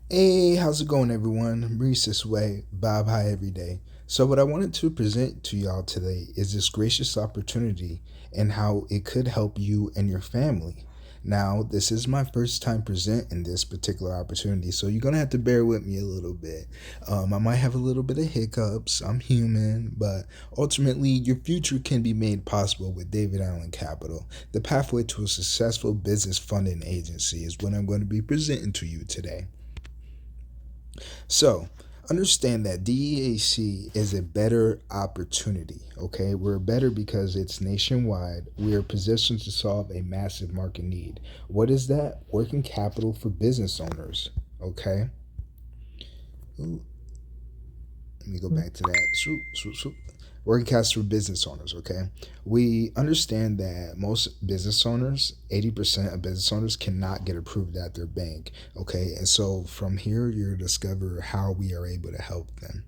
Hey, how's it going, everyone? Reese this way, Bob High every day. So, what I wanted to present to y'all today is this gracious opportunity and how it could help you and your family. Now, this is my first time presenting this particular opportunity, so you're gonna have to bear with me a little bit. I might have a little bit of hiccups. I'm human, but ultimately, your future can be made possible with David Allen Capital. The pathway to a successful business funding agency is what I'm going to be presenting to you today. So, understand that DEAC is a better opportunity, okay? We're better because it's nationwide. We are positioned to solve a massive market need. What is that? Working capital for business owners, okay? Ooh, let me go back to that. Swoop, swoop, swoop. Working capital for business owners, okay? We understand that most business owners, 80% of business owners, cannot get approved at their bank, okay? And so from here, you'll discover how we are able to help them.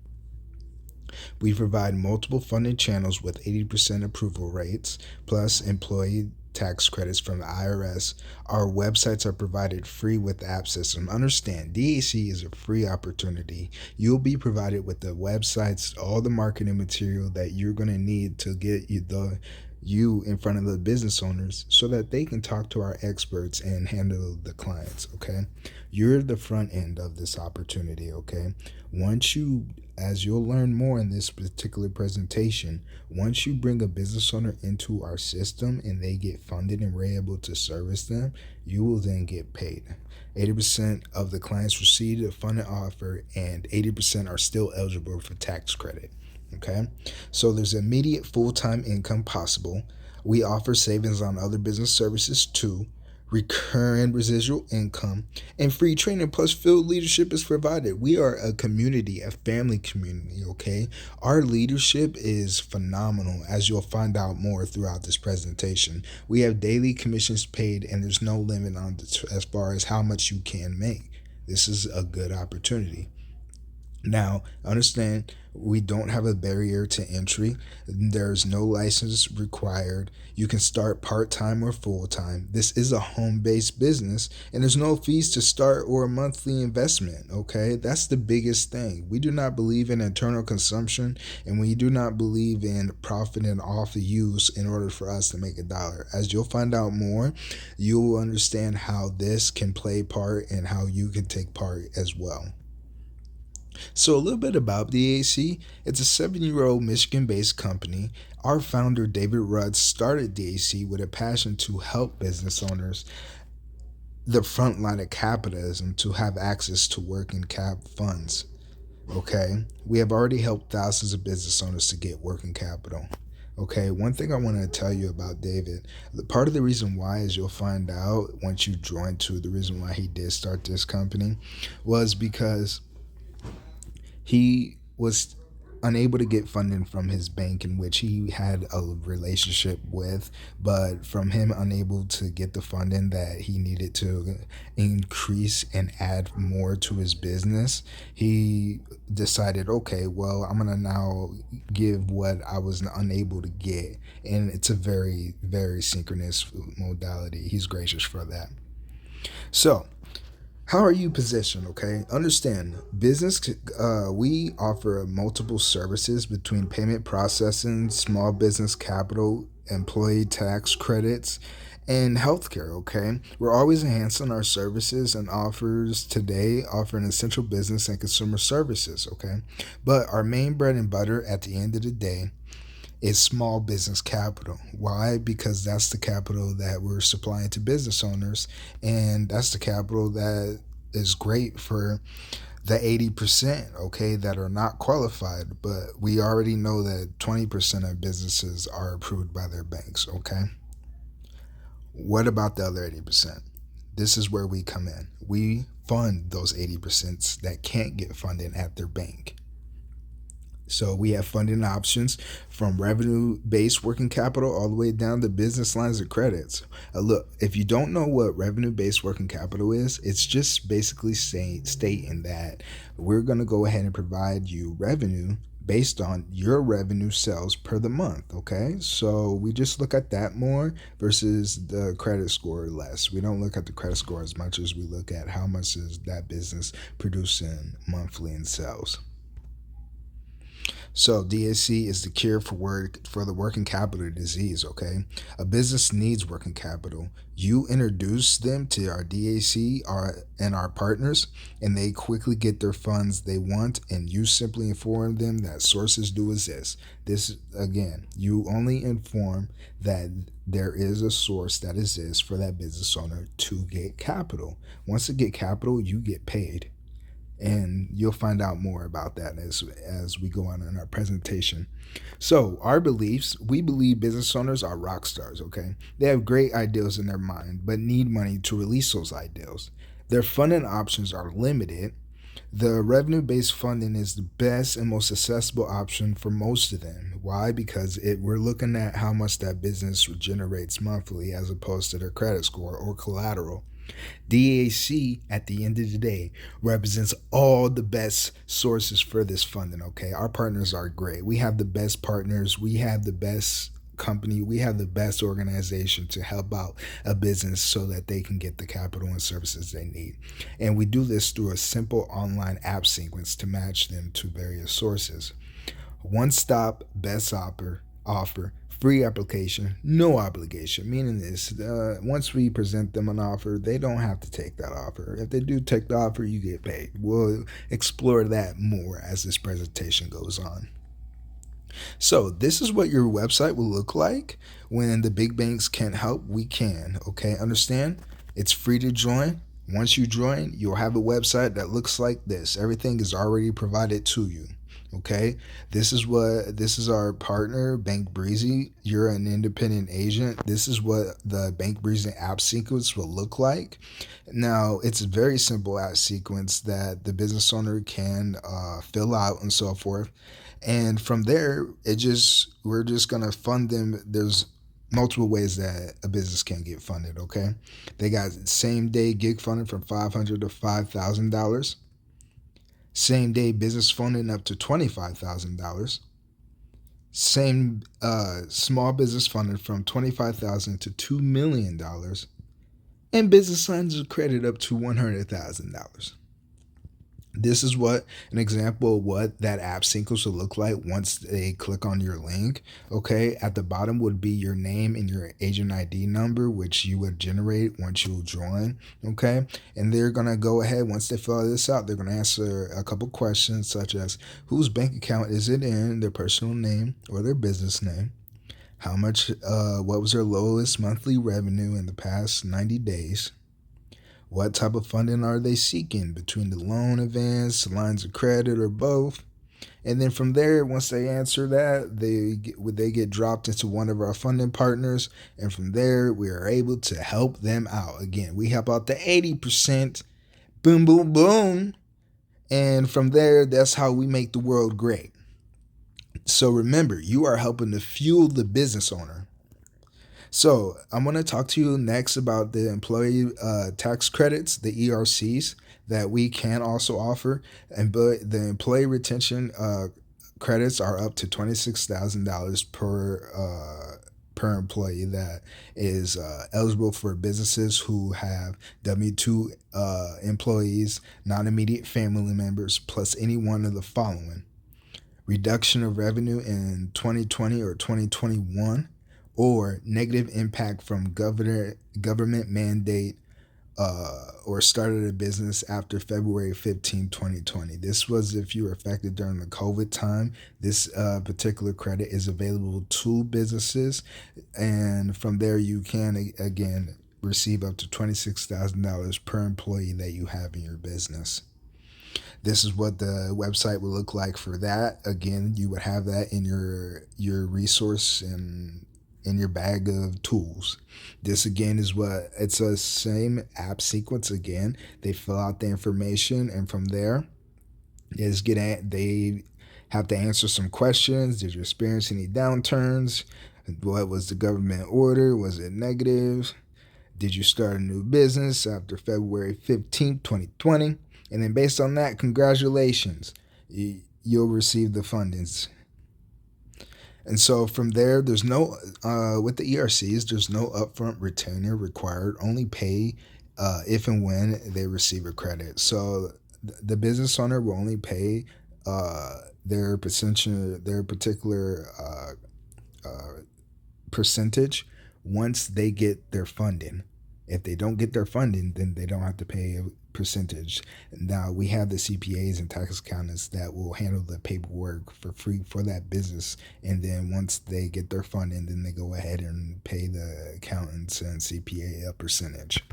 We provide multiple funding channels with 80% approval rates, plus employee tax credits from the IRS. Our websites are provided free with the app system. Understand, DAC is a free opportunity. You'll be provided with the websites, all the marketing material that you're going to need to get you in front of the business owners so that they can talk to our experts and handle the clients, okay? You're the front end of this opportunity, okay? Once you, as you'll learn more in this particular presentation, once you bring a business owner into our system and they get funded and we're able to service them, you will then get paid. 80% of the clients receive a funding offer and 80% are still eligible for tax credit. Okay, so there's immediate full-time income possible. We offer savings on other business services too, recurring residual income, and free training plus field leadership is provided. We are a community, a family community, okay? Our leadership is phenomenal, as you'll find out more throughout this presentation. We have daily commissions paid, and there's no limit on as far as how much you can make. This is a good opportunity. Now, understand we don't have a barrier to entry. There's no license required. You can start part time or full time. This is a home based business, and there's no fees to start or a monthly investment. Okay, that's the biggest thing. We do not believe in internal consumption, and we do not believe in profiting off the use in order for us to make a dollar. As you'll find out more, you'll understand how this can play part and how you can take part as well. So, a little bit about DAC. It's a 7-year-old Michigan based company. Our founder, David Rudd, started DAC with a passion to help business owners, the front line of capitalism, to have access to working cap funds. Okay, we have already helped thousands of business owners to get working capital. Okay, one thing I want to tell you about David, part of the reason why, as you'll find out once you join to the reason why he did start this company, was because he was unable to get funding from his bank in which he had a relationship with, but from him unable to get the funding that he needed to increase and add more to his business, he decided, okay, well, I'm gonna now give what I was unable to get. And it's a very, very synchronous modality. He's gracious for that. So, how are you positioned? Okay, understand business. We offer multiple services between payment processing, small business capital, employee tax credits, and healthcare. Okay, we're always enhancing our services and offers today, offering essential business and consumer services. Okay, but our main bread and butter at the end of the day is small business capital. Why? Because that's the capital that we're supplying to business owners, and that's the capital that is great for the 80%, okay, that are not qualified. But we already know that 20% of businesses are approved by their banks, okay? What about the other 80%? This is where we come in. We fund those 80% that can't get funding at their bank. So we have funding options from revenue-based working capital all the way down to business lines of credits. Look, if you don't know what revenue-based working capital is, it's just basically stating that we're going to go ahead and provide you revenue based on your revenue sales per the month. Okay, so we just look at that more versus the credit score less. We don't look at the credit score as much as we look at how much is that business producing monthly in sales. So DAC is the cure for the working capital disease. Okay, a business needs working capital. You introduce them to our DAC and our partners, and they quickly get their funds they want. And you simply inform them that sources do exist. This again, you only inform that there is a source that exists for that business owner to get capital. Once they get capital, you get paid, and you'll find out more about that as we go on in our presentation. So our beliefs: we believe business owners are rock stars. Okay, they have great ideas in their mind but need money to release those ideas. Their funding options are limited. The revenue-based funding is the best and most accessible option for most of them. Why? Because we're looking at how much that business generates monthly as opposed to their credit score or collateral. DAC at the end of the day represents all the best sources for this funding. Okay, our partners are great. We have the best partners. We have the best company. We have the best organization to help out a business so that they can get the capital and services they need. And we do this through a simple online app sequence to match them to various sources. One stop best offer, free application, no obligation. Meaning this, once we present them an offer, they don't have to take that offer. If they do take the offer, you get paid. We'll explore that more as this presentation goes on. So this is what your website will look like when the big banks can't help. We can. Okay, understand? It's free to join. Once you join, you'll have a website that looks like this. Everything is already provided to you. Okay, this is our partner, Bank Breezy. You're an independent agent. This is what the Bank Breezy app sequence will look like. Now, it's a very simple app sequence that the business owner can fill out and so forth. And from there, we're just gonna fund them. There's multiple ways that a business can get funded. Okay, they got same day gig funding from $500 to $5,000. Same day business funding up to $25,000. Same small business funding from $25,000 to $2 million, and business lines of credit up to $100,000. This is what an example of what that app sequence will look like once they click on your link. Okay, at the bottom would be your name and your agent ID number, which you would generate once you join. Okay, and they're gonna go ahead, once they fill this out, they're gonna answer a couple questions such as whose bank account is it in, their personal name or their business name, how much, what was their lowest monthly revenue in the past 90 days. What type of funding are they seeking, between the loan, advance, lines of credit, or both? And then from there, once they answer that, they get dropped into one of our funding partners. And from there, we are able to help them out. Again, we help out the 80%. Boom, boom, boom. And from there, that's how we make the world great. So remember, you are helping to fuel the business owner. So I'm going to talk to you next about the employee tax credits, the ERCs, that we can also offer. And but the employee retention credits are up to $26,000 per employee that is eligible for businesses who have W-2 employees, non-immediate family members, plus any one of the following: reduction of revenue in 2020 or 2021, or negative impact from government mandate or started a business after February 15, 2020. This was if you were affected during the COVID time. This particular credit is available to businesses, and from there you can, again, receive up to $26,000 per employee that you have in your business. This is what the website will look like for that. Again, you would have that in your resource and in your bag of tools. This again is what it's a same app sequence. Again, they fill out the information, and from there they have to answer some questions. Did you experience any downturns? What was the government order? Was it negative? Did you start a new business after February 15th, 2020? And then based on that, congratulations. you'll receive the fundings. And so from there, there's no, with the ERCs, there's no upfront retainer required, only pay if and when they receive a credit. So the business owner will only pay their particular percentage once they get their funding. If they don't get their funding, then they don't have to pay a percentage. Now we have the CPAs and tax accountants that will handle the paperwork for free for that business, and then once they get their funding, then they go ahead and pay the accountants and CPA a percentage.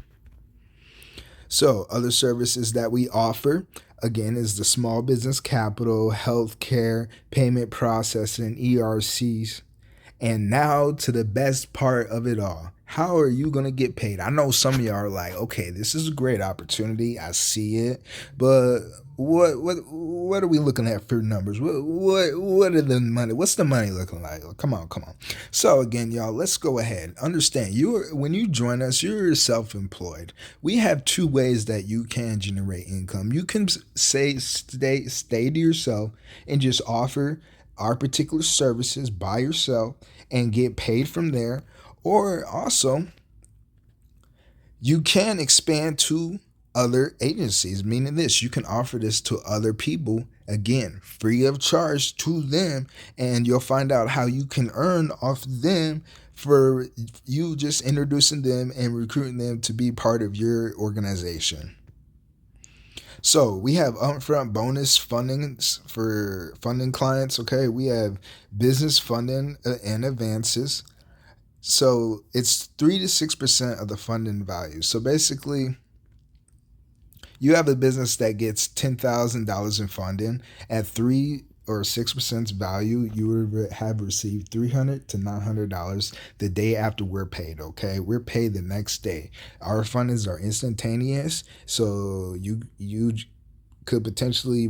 So other services that we offer again is the small business capital, healthcare, payment processing, ERCs. And now to the best part of it all. How are you going to get paid? I know some of y'all are like, okay, this is a great opportunity. I see it. But what are we looking at for numbers? What are the money? What's the money looking like? Come on. So again, y'all, let's go ahead. Understand, when you join us, you're self-employed. We have two ways that you can generate income. You can stay to yourself and just offer our particular services by yourself and get paid from there. Or also, you can expand to other agencies, meaning this, you can offer this to other people, again, free of charge to them, and you'll find out how you can earn off them for you just introducing them and recruiting them to be part of your organization. So we have upfront bonus fundings for funding clients. Okay, we have business funding and advances. So it's 3 to 6% of the funding value. So basically, you have a business that gets $10,000 in funding at 3 or 6% value. You would have received $300 to $900 the day after we're paid. Okay, we're paid the next day. Our fundings are instantaneous, so you could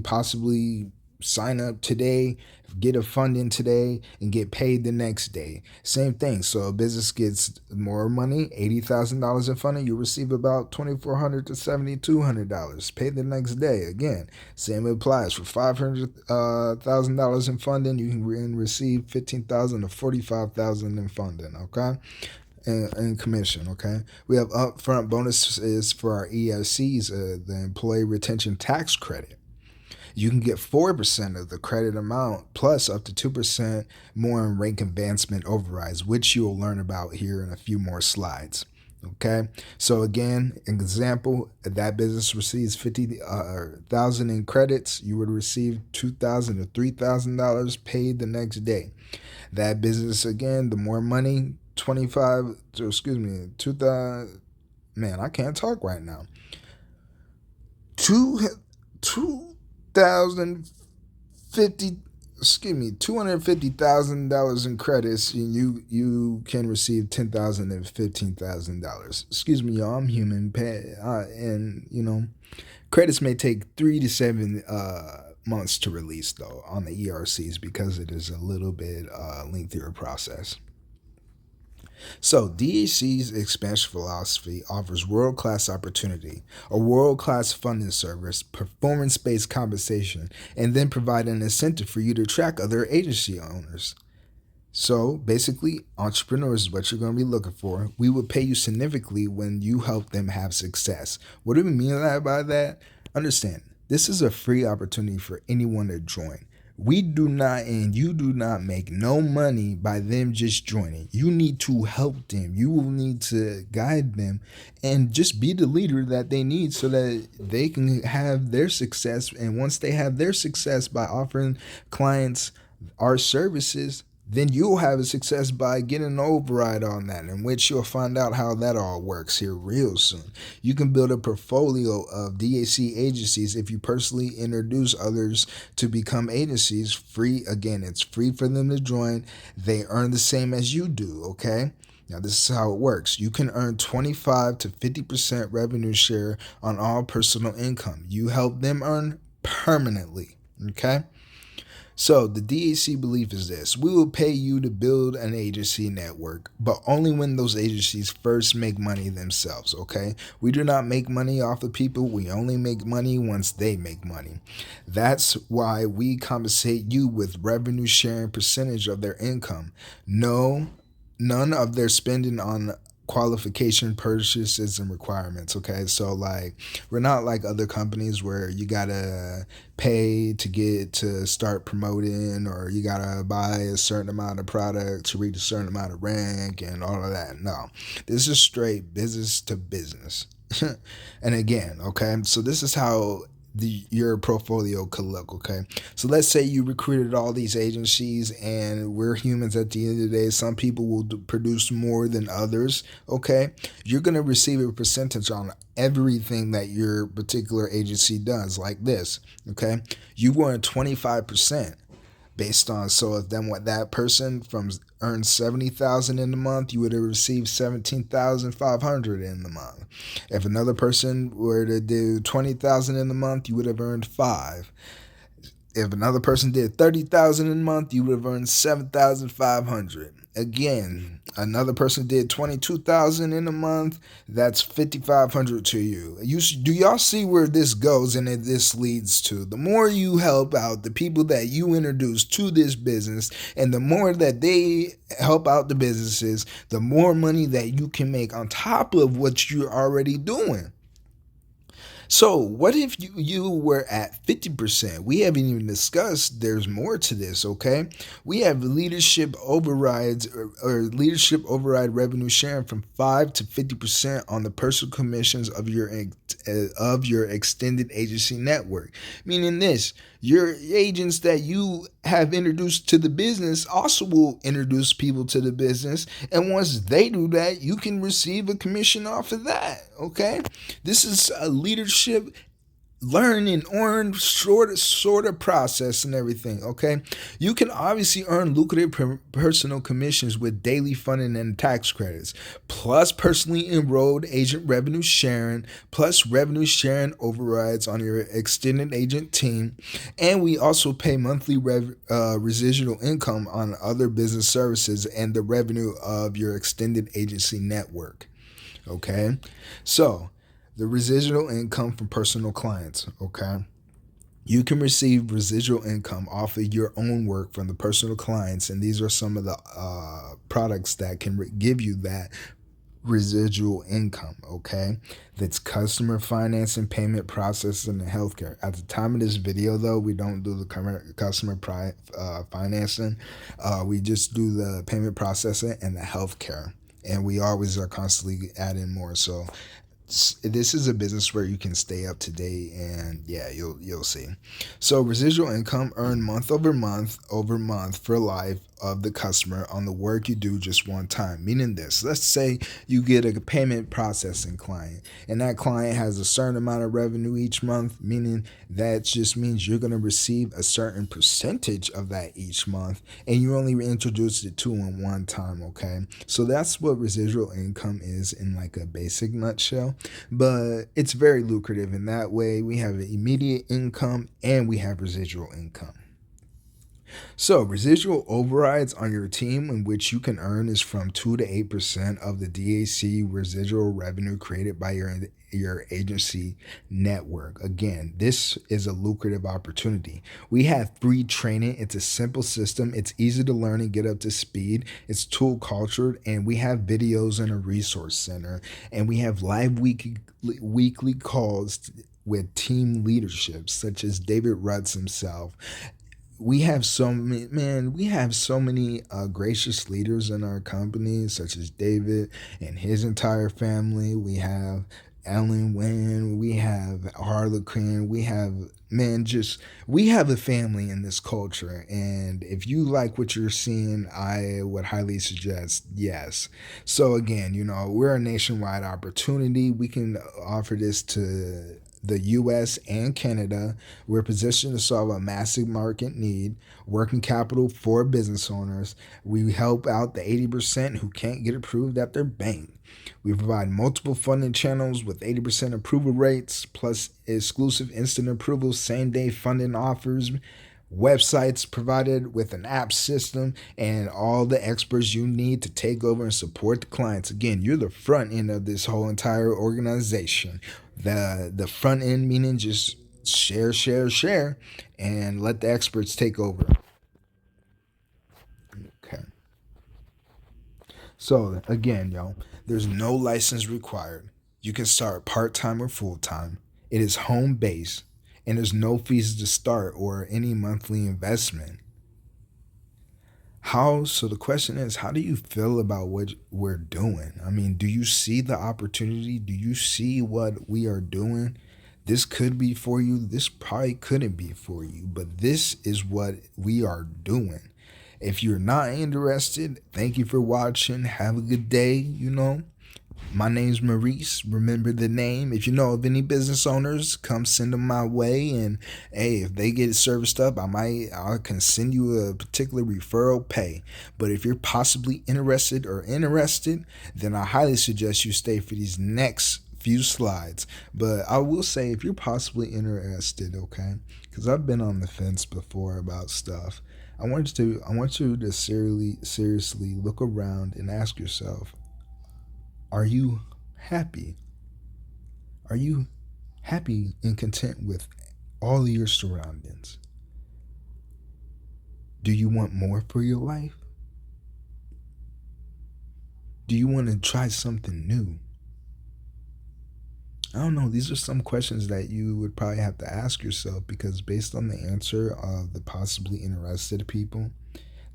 possibly sign up today, get a funding today, and get paid the next day. Same thing. So a business gets more money, $80,000 in funding, you receive about $2,400 to $7,200 paid the next day. Again, same applies for $500,000 in funding. You can receive $15,000 to $45,000 in funding. Okay. And commission. Okay, we have upfront bonuses for our ESCs, the employee retention tax credit. You can get 4% of the credit amount plus up to 2% more in rank advancement overrides, which you'll learn about here in a few more slides. Okay, so again, an example, that business receives $50,000 in credits, you would receive $2,000 to $3,000 paid the next day. That business, again, the more money, 2,000. Man, I can't talk right now. $250,000 in credits, and you can receive $10,000 and $15,000. Excuse me, y'all. I'm human, and credits may take 3 to 7 months to release though on the ERCs because it is a little bit lengthier process. So DAC's expansion philosophy offers world-class opportunity, a world-class funding service, performance-based compensation, and then provide an incentive for you to track other agency owners. So basically, entrepreneurs is what you're going to be looking for. We will pay you significantly when you help them have success. What do we mean by that? Understand, this is a free opportunity for anyone to join. We do not, and you do not make no money by them just joining. You need to help them. You will need to guide them and just be the leader that they need so that they can have their success. And once they have their success by offering clients our services, then you'll have a success by getting an override on that, in which you'll find out how that all works here real soon. You can build a portfolio of DAC agencies if you personally introduce others to become agencies. Free, again, it's free for them to join. They earn the same as you do, okay? Now, this is how it works. You can earn 25 to 50% revenue share on all personal income. You help them earn permanently, okay? So the DAC belief is this: we will pay you to build an agency network, but only when those agencies first make money themselves, okay? We do not make money off of people. We only make money once they make money. That's why we compensate you with revenue sharing percentage of their income. No, none of their spending on qualification purchases and requirements. Okay, so like we're not like other companies where you gotta pay to get to start promoting, or you gotta buy a certain amount of product to reach a certain amount of rank and all of that. No, this is straight business to business. And again, okay, so this is how your portfolio could look. Okay, so let's say you recruited all these agencies, and we're humans at the end of the day. Some people will produce more than others. Okay, you're going to receive a percentage on everything that your particular agency does, like this. Okay, you want 25% based on, so if then what that person from earns 70,000 in the month, you would have received 17,500 in the month. If another person were to do 20,000 in the month, you would have earned 5. If another person did 30,000 in a month, you would have earned 7,500. Again, another person did 22,000 in a month, that's 5,500 to you. Do y'all see where this goes and this leads to? The more you help out the people that you introduce to this business, and the more that they help out the businesses, the more money that you can make on top of what you're already doing. So what if you were at 50%? We haven't even discussed there's more to this, okay? We have leadership overrides, or leadership override revenue sharing from 5 to 50% on the personal commissions of your extended agency network. Meaning this, your agents that you have introduced to the business also will introduce people to the business, and once they do that, you can receive a commission off of that. Okay, this is a leadership learn and earn sort of process and everything. Okay, you can obviously earn lucrative personal commissions with daily funding and tax credits, plus personally enrolled agent revenue sharing, plus revenue sharing overrides on your extended agent team, and we also pay monthly residual income on other business services and the revenue of your extended agency network. Okay, so the residual income from personal clients. Okay, you can receive residual income off of your own work from the personal clients, and these are some of the products that can give you that residual income. Okay, that's customer financing, payment processing, and healthcare. At the time of this video, though, we don't do the customer financing. We just do the payment processing and the healthcare, and we always are constantly adding more. So this is a business where you can stay up to date, and yeah, you'll see. So residual income earned month over month for life of the customer on the work you do just one time. Meaning this, let's say you get a payment processing client, and that client has a certain amount of revenue each month, meaning that just means you're going to receive a certain percentage of that each month, and you only introduced it to them one time. Okay, so that's what residual income is in like a basic nutshell, but it's very lucrative in that way. We have immediate income and we have residual income. So, residual overrides on your team, in which you can earn, is from 2 to 8% of the DAC residual revenue created by your agency network. Again, this is a lucrative opportunity. We have free training. It's a simple system. It's easy to learn and get up to speed. It's tool cultured, and we have videos in a resource center, and we have live weekly calls with team leadership, such as David Rutz himself. We have so many, man, we have so many gracious leaders in our company, such as David and his entire family. We have Ellen Wynn, we have Harlequin, we have, we have a family in this culture. And if you like what you're seeing, I would highly suggest yes. So again, we're a nationwide opportunity. We can offer this to the US and Canada. We're positioned to solve a massive market need, working capital for business owners. We help out the 80% who can't get approved at their bank. We provide multiple funding channels with 80% approval rates, plus exclusive instant approval, same day funding offers, websites provided with an app system, and all the experts you need to take over and support the clients. Again, you're the front end of this whole entire organization. The front end meaning just share, and let the experts take over. Okay. So again, yo, there's no license required. You can start part time or full time. It is home based, and there's no fees to start or any monthly investment. So the question is, how do you feel about what we're doing? I mean, do you see the opportunity? Do you see what we are doing? This could be for you. This probably couldn't be for you, but this is what we are doing. If you're not interested, thank you for watching. Have a good day. My name's Maurice. Remember the name. If you know of any business owners, come send them my way. And hey, if they get serviced up, I can send you a particular referral pay. But if you're possibly interested, then I highly suggest you stay for these next few slides. But I will say, if you're possibly interested, okay, because I've been on the fence before about stuff. I want you to seriously look around and ask yourself, are you happy? Are you happy and content with all of your surroundings? Do you want more for your life? Do you want to try something new? I don't know. These are some questions that you would probably have to ask yourself, because based on the answer of the possibly interested people,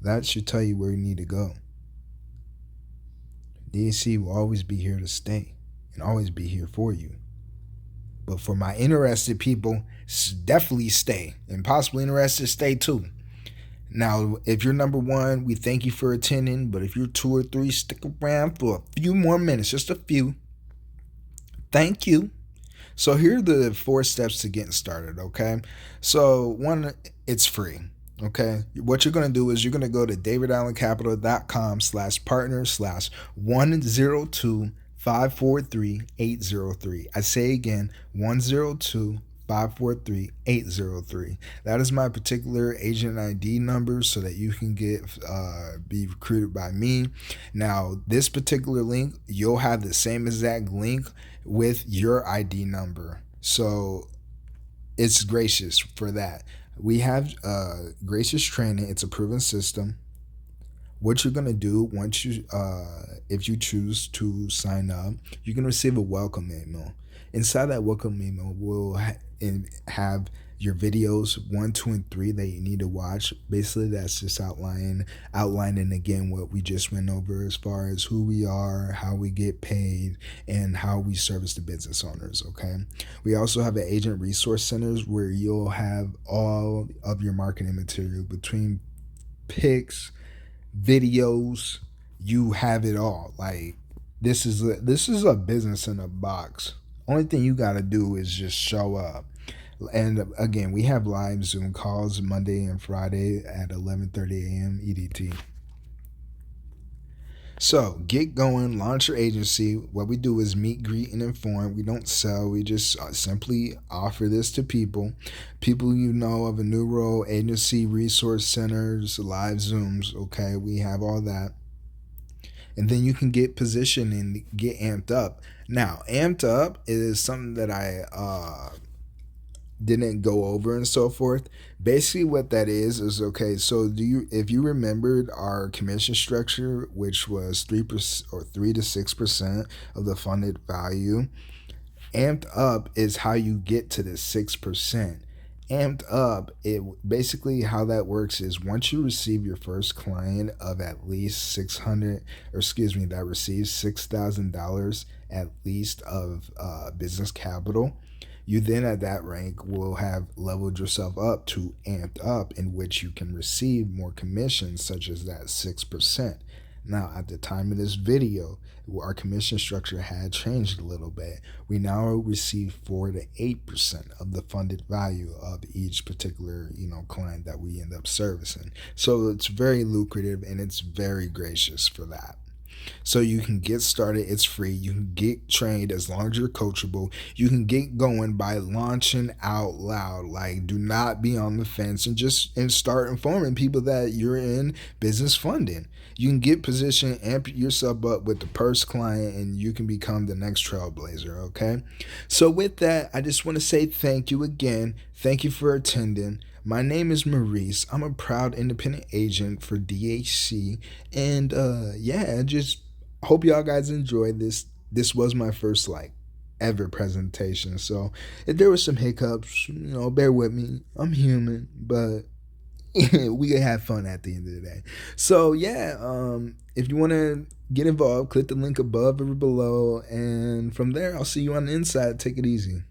that should tell you where you need to go. DAC will always be here to stay and always be here for you. But for my interested people, definitely stay. And possibly interested, stay too. Now, if you're number one, we thank you for attending. But if you're 2 or 3, stick around for a few more minutes, just a few. Thank you. So here are the 4 steps to getting started, okay? So one, it's free. Okay, what you're going to do is you're going to go to davidallencapital.com/partner/102-543-803. I say again, 102-543-803. That is my particular agent ID number so that you can be recruited by me. Now, this particular link, you'll have the same exact link with your ID number. So it's gracious for that. We have gracious training. It's a proven system. What you're gonna do if you choose to sign up, you're gonna receive a welcome email. Inside that welcome email will have your videos 1, 2, and 3 that you need to watch. Basically, that's just outlining again what we just went over as far as who we are, how we get paid, and how we service the business owners. Okay. We also have an agent resource centers where you'll have all of your marketing material between pics, videos. You have it all. Like this is a business in a box. Only thing you got to do is just show up. And again, we have live Zoom calls Monday and Friday at 11:30 a.m. EDT. So get going, launch your agency. What we do is meet, greet, and inform. We don't sell. We just simply offer this to people you know of a new role, agency, resource centers, live Zooms. Okay, we have all that. And then you can get positioned and get amped up. Now, amped up is something that I didn't go over and so forth. Basically what that is okay, so if you remembered our commission structure, which was 3% or 3 to 6% of the funded value, amped up is how you get to the 6%. Amped up, it basically how that works is once you receive your first client of at least that receives $6,000 at least of business capital, you then at that rank will have leveled yourself up to amped up, in which you can receive more commissions such as that 6%. Now, at the time of this video, our commission structure had changed a little bit. We now receive 4 to 8% of the funded value of each particular, client that we end up servicing. So it's very lucrative and it's very gracious for that. So you can get started. It's free. You can get trained as long as you're coachable. You can get going by launching out loud. Like, do not be on the fence, and start informing people that you're in business funding. You can get positioned, amp yourself up with the first client, and you can become the next trailblazer. Okay. So with that, I just want to say thank you again. Thank you for attending. My name is Maurice. I'm a proud independent agent for DHC, and yeah, just hope y'all guys enjoyed this. This was my first like ever presentation, so if there was some hiccups, bear with me. I'm human, but we can have fun at the end of the day. So yeah, if you want to get involved, click the link above or below, and from there, I'll see you on the inside. Take it easy.